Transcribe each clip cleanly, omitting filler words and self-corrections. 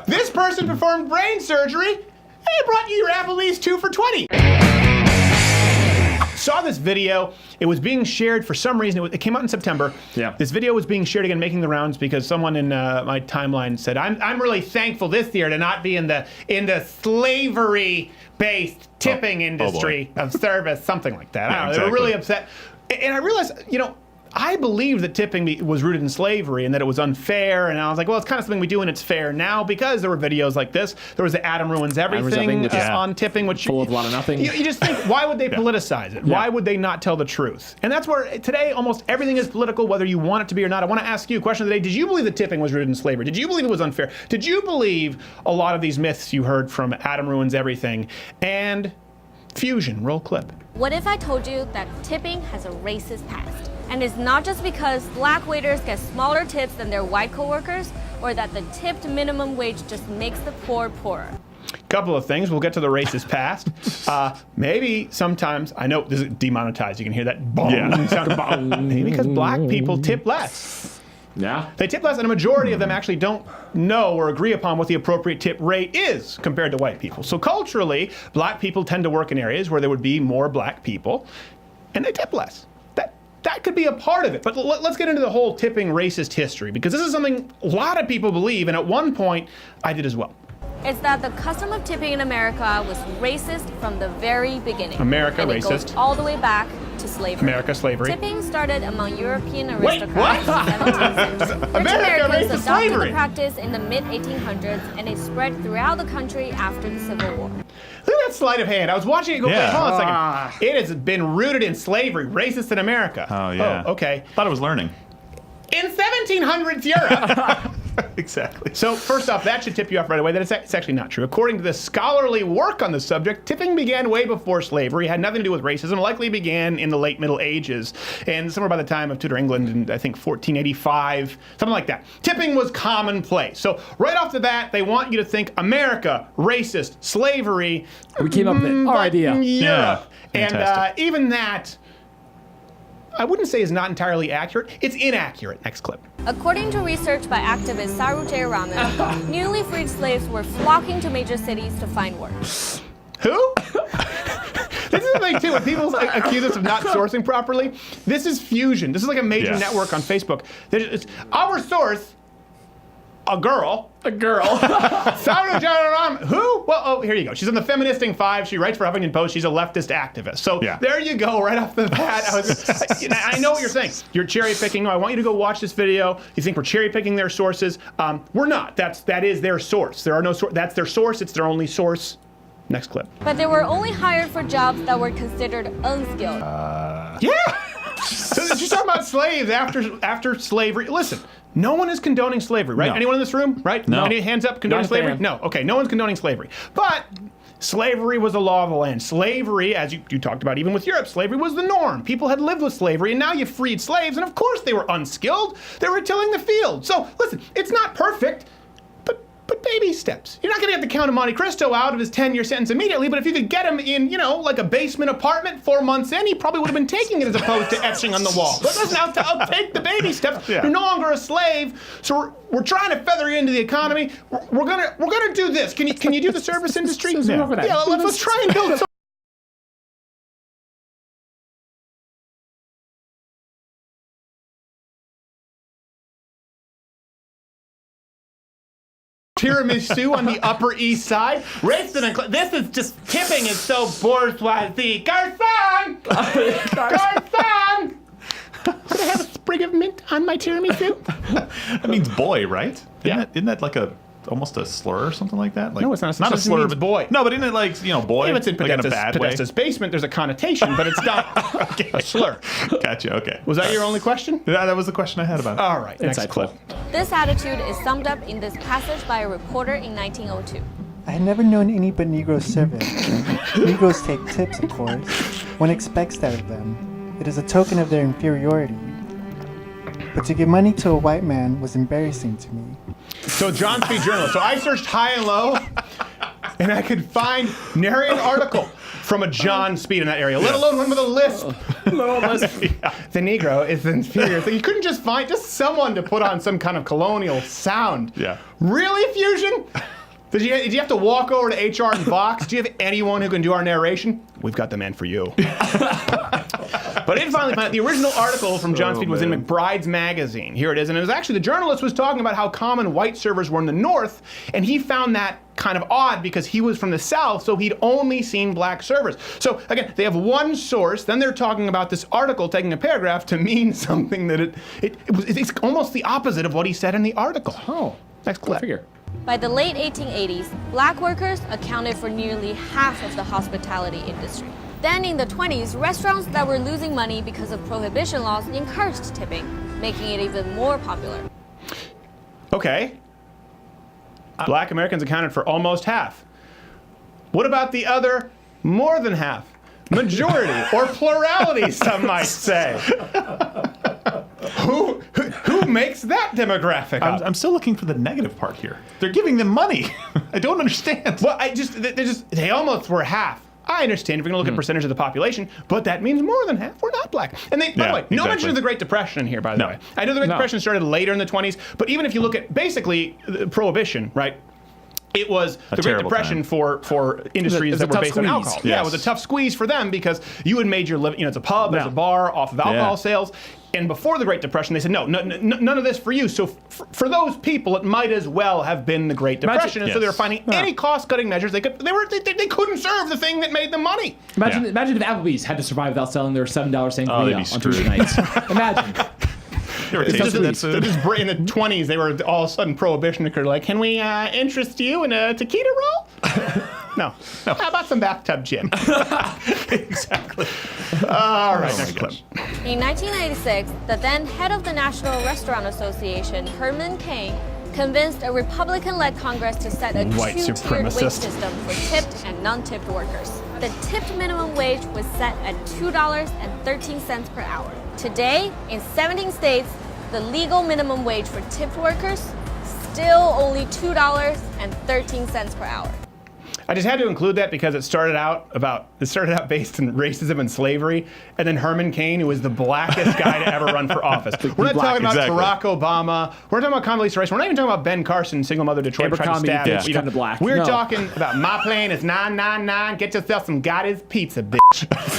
This person performed brain surgery. Hey, brought you your Applebee's 2 for $20. Saw this video. It was being shared for some reason. It came out in September. Yeah. This video was being shared again, making the rounds because someone in my timeline said, "I'm really thankful this year to not be in the slavery-based tipping industry of service," something like that. I don't know. Exactly. They were really upset, and I realized, I believed that tipping was rooted in slavery and that it was unfair, and I was like, well, it's kind of something we do and it's fair now because there were videos like this. There was the Adam Ruins Everything on tipping, which full of a lot of nothing. You just think, why would they politicize it? Why would they not tell the truth? And that's where today almost everything is political, whether you want it to be or not. I want to ask you a question today. Did you believe that tipping was rooted in slavery? Did you believe it was unfair? Did you believe a lot of these myths you heard from Adam Ruins Everything? And Fusion, roll clip. What if I told you that tipping has a racist past? And it's not just because black waiters get smaller tips than their white coworkers, or that the tipped minimum wage just makes the poor poorer. Couple of things. We'll get to the racist past. Maybe sometimes, I know this is demonetized. You can hear that bong sound. Maybe because black people tip less. Yeah. They tip less, and a majority of them actually don't know or agree upon what the appropriate tip rate is compared to white people. So culturally, black people tend to work in areas where there would be more black people, and they tip less. That could be a part of it. But let's get into the whole tipping racist history, because this is something a lot of people believe, and at one point, I did as well. It's that the custom of tipping in America was racist from the very beginning. America, and racist. It goes all the way back to slavery. America, slavery. Tipping started among European aristocrats in the 17th century. Rich America, Americans racist, adopted slavery. the practice in the mid-1800s, and it spread throughout the country after the Civil War. Look at that sleight of hand. I was watching it go, wait, hold on a second. It has been rooted in slavery, racist in America. Oh, yeah. Oh, okay. Thought I was learning. In 1700s Europe. Exactly. So first off, that should tip you off right away that it's actually not true. According to the scholarly work on the subject, tipping began way before slavery, had nothing to do with racism, likely began in the late Middle Ages, and somewhere by the time of Tudor England in, I think, 1485, something like that. Tipping was commonplace. So right off the bat, they want you to think America, racist, slavery. We came up with it. Our idea. Europe. Yeah. And even that, I wouldn't say is not entirely accurate. It's inaccurate. Next clip. According to research by activist Saru Jayaraman, newly freed slaves were flocking to major cities to find work. Who? This is the thing too, when people accuse us of not sourcing properly, this is Fusion. This is like a major network on Facebook. It's our source, a girl. A girl. Saru Jayaraman. Who? Well, here you go. She's on the Feministing 5. She writes for Huffington Post. She's a leftist activist. So there you go, right off the bat. I know what you're saying. You're cherry picking. No, I want you to go watch this video. You think we're cherry picking their sources? We're not. That is their source. There are no source. That's their source. It's their only source. Next clip. But they were only hired for jobs that were considered unskilled. So she's talking about slaves after slavery. Listen, no one is condoning slavery, right? No. Anyone in this room, right? No. Any hands up condoning Not a slavery? fan. No. Okay, no one's condoning slavery. But slavery was a law of the land. Slavery, as you talked about, even with Europe, slavery was the norm. People had lived with slavery, and now you freed slaves, and of course they were unskilled. They were tilling the field. So listen, it's not perfect, but baby steps. You're not going to get the Count of Monte Cristo out of his 10-year sentence immediately, but if you could get him in, like a basement apartment 4 months in, he probably would have been taking it as opposed to etching on the wall. But listen, I'll take the baby steps. You're no longer a slave, so we're trying to feather you into the economy. We're gonna do this. Can you do the service industry? Let's try and build some. Tiramisu on the Upper East Side. This is just tipping is so bourgeoisie. Garçon! Garçon! Could I have a sprig of mint on my tiramisu? That means boy, right? Yeah. Isn't that almost a slur or something like that? Like, No, it's not. Not a slur, means but boy. No, but isn't it boy? If it's in like in a bad way? Podesta's basement, there's a connotation, but it's not a slur. Gotcha. Okay. Was that your only question? Yeah, that was the question I had about it. All right, next clip. This attitude is summed up in this passage by a reporter in 1902. I had never known any but Negro servants. Negroes take tips, of course. One expects that of them. It is a token of their inferiority. But to give money to a white man was embarrassing to me. So John Speed Journal. So I searched high and low, and I could find nary an article from a John Speed in that area, let alone one with a lisp. The Negro is the inferior thing. You couldn't just find just someone to put on some kind of colonial sound. Yeah. Really, Fusion? Did you have to walk over to HR and Vox? Do you have anyone who can do our narration? We've got the man for you. But I did finally find out the original article from John Speed was in McBride's magazine. Here it is. And it was actually, the journalist was talking about how common white servers were in the North, and he found that kind of odd because he was from the South, so he'd only seen black servers. So again, they have one source, then they're talking about this article taking a paragraph to mean something that it's almost the opposite of what he said in the article. Oh, Next clip. figure. By the late 1880s, black workers accounted for nearly half of the hospitality industry. Then in the 20s, restaurants that were losing money because of prohibition laws encouraged tipping, making it even more popular. Okay. Black Americans accounted for almost half. What about the other more than half? Majority, or plurality, some might say. Who makes that demographic up? I'm still looking for the negative part here. They're giving them money. I don't understand. Well, they almost were half. I understand if we're going to look at percentage of the population, but that means more than half were not black. And by the way, no mention of the Great Depression in here, by the way. I know the Great Depression started later in the 20s, but even if you look at basically Prohibition, right? It was the Great Depression for industries that were based on alcohol. Yes. Yeah, it was a tough squeeze for them because you had made your living, it's a pub, it's a bar off of alcohol sales. And before the Great Depression, they said, no, none of this for you. So for those people, it might as well have been the Great Depression. And so they were finding any cost-cutting measures they could. They couldn't serve the thing that made them money. Imagine if Applebee's had to survive without selling their $7 sangria on Tuesday nights. Imagine. They were It's tasting that just food. in the 20s, they were all of a sudden Prohibition occurred. Like, can we interest you in a taquita roll? No. How about some bathtub gin? Exactly. All right, next clip. In 1996, the then head of the National Restaurant Association, Herman Cain, convinced a Republican-led Congress to set a White two-tiered wage supremacist. system for tipped and non-tipped workers. The tipped minimum wage was set at $2.13 per hour. Today, in 17 states, the legal minimum wage for tipped workers still only $2.13 per hour. I just had to include that because it started out based in racism and slavery, and then Herman Cain, who was the blackest guy to ever run for office. We're not talking about Barack Obama. We're not talking about Condoleezza Rice. We're not even talking about Ben Carson, single mother Detroit, trying to stab. Abercrombie, kind of black. We're No. talking about my plane is 999. Get yourself some Gotti's pizza, bitch.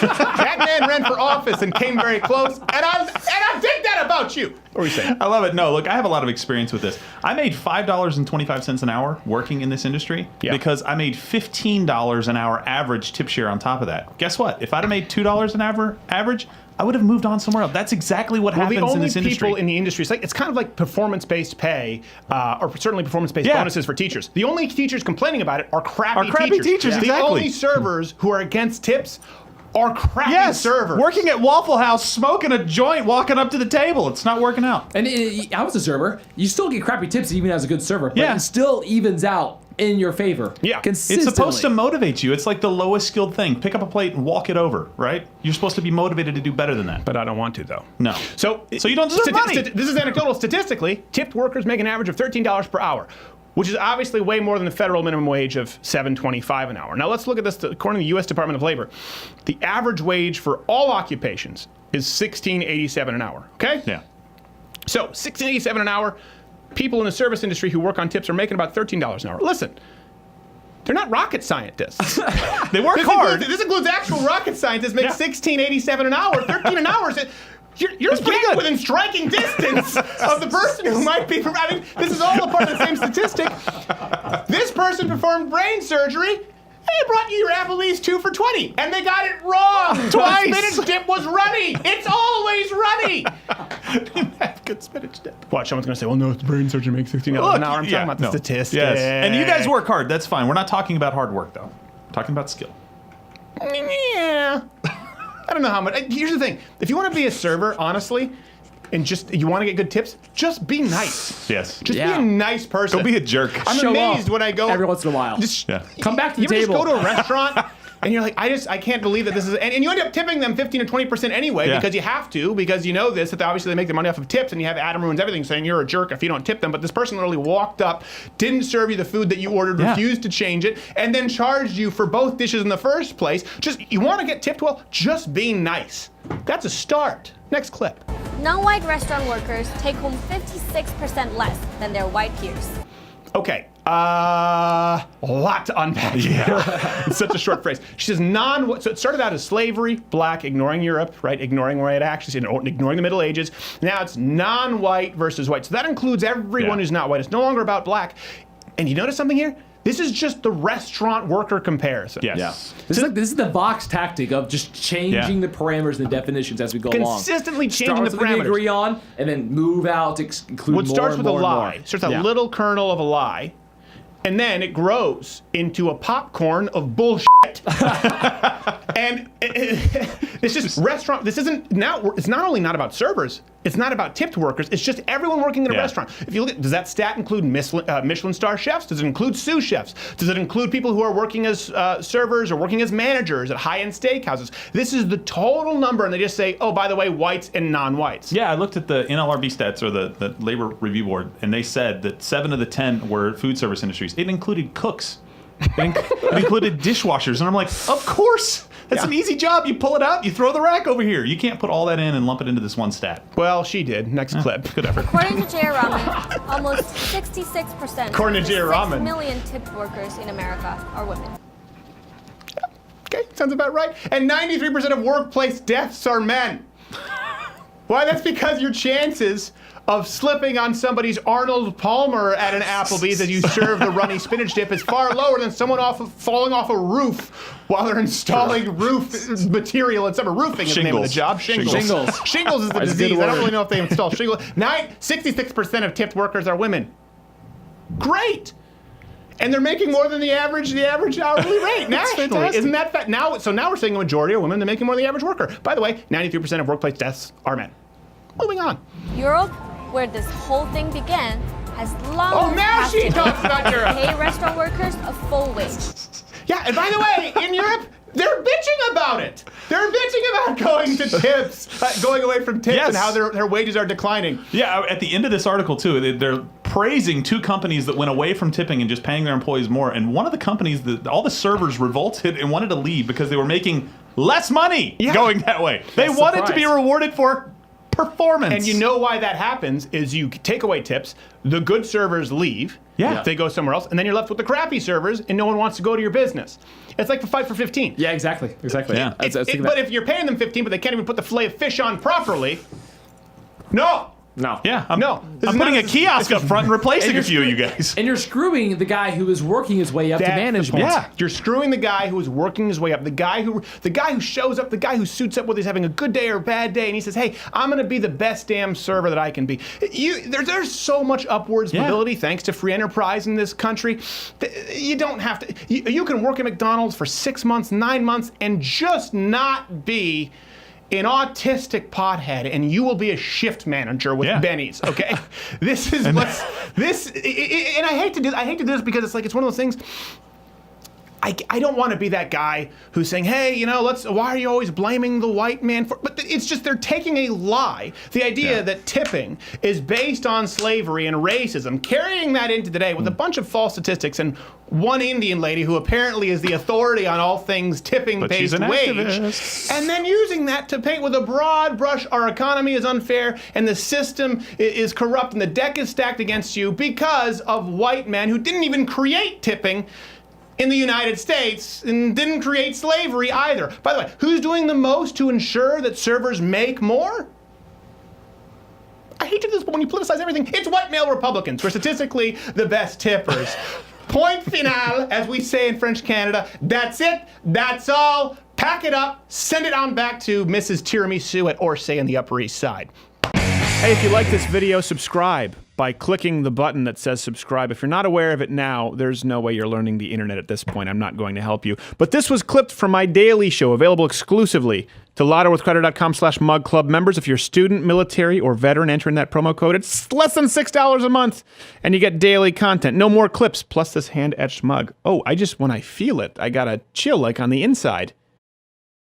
That man ran for office and came very close, and I dig that about you. What were you saying? I love it. No, look, I have a lot of experience with this. I made $5.25 an hour working in this industry because I made $15 an hour average tip share on top of that. Guess what? If I'd have made $2 an hour average, I would have moved on somewhere else. That's exactly what happens in this industry. The only people in the industry, it's kind of like performance-based pay, or certainly performance-based bonuses for teachers. The only teachers complaining about it are crappy teachers. Exactly. The only servers who are against tips are crappy servers. Working at Waffle House, smoking a joint, walking up to the table. It's not working out. And I was a server. You still get crappy tips even as a good server, but Yeah. it still evens out in your favor. Yeah. Consistently. It's supposed to motivate you. It's like the lowest skilled thing. Pick up a plate and walk it over, right? You're supposed to be motivated to do better than that. But I don't want to, though. No. So you don't deserve money. This is anecdotal. Statistically, tipped workers make an average of $13 per hour, which is obviously way more than the federal minimum wage of $7.25 an hour. Now let's look at this. According to the U.S. Department of Labor, the average wage for all occupations is $16.87 an hour. Okay? Yeah. So $16.87 an hour. People in the service industry who work on tips are making about $13 an hour. Listen, they're not rocket scientists. They work hard. This includes actual rocket scientists make $16.87 an hour. 13 an hour is You're pretty good within striking distance of the person who might be. I mean, this is all a part of the same statistic. This person performed brain surgery. They brought you your Applebee's 2 for $20, and they got it wrong. Twice. The spinach dip was runny. It's always runny. Have good spinach dip. Watch, someone's gonna say, "Well, no, the brain surgeon makes $16 an hour." I'm talking about the statistics. Yes. And you guys work hard. That's fine. We're not talking about hard work, though. We're talking about skill. Yeah. I don't know how much. Here's the thing: if you want to be a server, honestly, and just you want to get good tips, just be nice. Yes. Just be a nice person. Don't be a jerk. I'm Show amazed up when I go every once in a while. Just, Come back to the you ever table. just go to a restaurant And you're like, I can't believe that this is, and you end up tipping them 15 or 20% anyway because you have to, because you know this, that obviously they make their money off of tips, and you have Adam Ruins Everything saying you're a jerk if you don't tip them. But this person literally walked up, didn't serve you the food that you ordered, refused to change it, and then charged you for both dishes in the first place. You want to get tipped well? Just be nice. That's a start. Next clip. Non-white restaurant workers take home 56% less than their white peers. Okay, a lot to unpack here. It's such a short phrase. She says so it started out as slavery, black, ignoring Europe, right? Ignoring where it actually, ignoring the Middle Ages. Now it's non-white versus white. So that includes everyone who's not white. It's no longer about black. And you notice something here? This is just the restaurant worker comparison. Yes. Yeah. This is the Vox tactic of just changing the parameters and the definitions as we go along. Consistently changing the parameters. Start with what we agree on, and then move out to include more and more. What starts with a lie. More. Starts a little kernel of a lie, and then it grows into a popcorn of bullshit. And it's just restaurant. This isn't now. It's not only not about servers. It's not about tipped workers. It's just everyone working in a restaurant. If you look at, does that stat include Michelin star chefs? Does it include sous chefs? Does it include people who are working as servers or working as managers at high-end steakhouses? This is the total number, and they just say, oh, by the way, whites and non-whites. Yeah, I looked at the NLRB stats, or the Labor Review Board, and they said that 7 of the 10 were food service industries. It included cooks. It included dishwashers, and I'm like, of course. That's an easy job. You pull it out, you throw the rack over here. You can't put all that in and lump it into this one stat. Well, she did. Next clip. Good effort. According to J.R. Ramen, almost 66% According of to the J.R. 6 Ramen. million tipped workers in America are women. Okay, sounds about right. And 93% of workplace deaths are men. Why? That's because your chances of slipping on somebody's Arnold Palmer at an Applebee's as you serve the runny spinach dip is far lower than someone falling off a roof while they're installing roof material in summer. Roofing is the name of the job. Shingles. Shingles is the disease. I don't really know if they install shingles. 66% of tipped workers are women. Great. And they're making more than the average hourly rate nationally. Isn't that fact? So now we're saying a majority are women. They're making more than the average worker. By the way, 93% of workplace deaths are men. Moving on. Europe, where this whole thing began, has long now she talks about Europe. Pay restaurant workers a full wage. Yeah, and by the way, in Europe, they're bitching about it. They're bitching about going to tips, going away from tips, and how their wages are declining. Yeah, at the end of this article, too, they're praising 2 companies that went away from tipping and just paying their employees more. And one of the companies, all the servers revolted and wanted to leave because they were making less money going that way. They wanted to be rewarded for performance. And you know why that happens is you take away tips, the good servers leave, they go somewhere else, and then you're left with the crappy servers, and no one wants to go to your business. It's like the fight for 15. Yeah, exactly. Yeah. But if you're paying them 15, but they can't even put the fillet of fish on properly, no. Yeah, I'm putting a kiosk up front and replacing a few of you guys. And you're screwing the guy who is working his way up to management. Yeah, you're screwing the guy who is working his way up. The guy who shows up, the guy who suits up whether he's having a good day or a bad day, and he says, "Hey, I'm going to be the best damn server that I can be." There's so much upwards mobility thanks to free enterprise in this country. You don't have to. You can work at McDonald's for 6 months, 9 months, and just not be an autistic pothead, and you will be a shift manager with Benny's. Okay, this is what's this. And I hate to do this because it's one of those things. I don't want to be that guy who's saying, hey, why are you always blaming the white man for, but it's just they're taking a lie. The idea that tipping is based on slavery and racism, carrying that into today with a bunch of false statistics and one Indian lady who apparently is the authority on all things tipping-based wage, and then using that to paint with a broad brush our economy is unfair and the system is corrupt and the deck is stacked against you because of white men who didn't even create tipping in the United States and didn't create slavery either. By the way, who's doing the most to ensure that servers make more? I hate to do this, but when you politicize everything, it's white male Republicans who are statistically the best tippers. Point final, as we say in French Canada. That's it. That's all. Pack it up. Send it on back to Mrs. Tiramisu at Orsay on the Upper East Side. Hey, if you like this video, subscribe. by clicking the button that says subscribe. If you're not aware of it now, there's no way you're learning the internet at this point. I'm not going to help you. But this was clipped from my daily show, available exclusively to lotterwithcreditor.com/mugclub members. If you're a student, military, or veteran, enter in that promo code. It's less than $6 a month, and you get daily content. No more clips, plus this hand-etched mug. Oh, when I feel it, I got a chill like on the inside.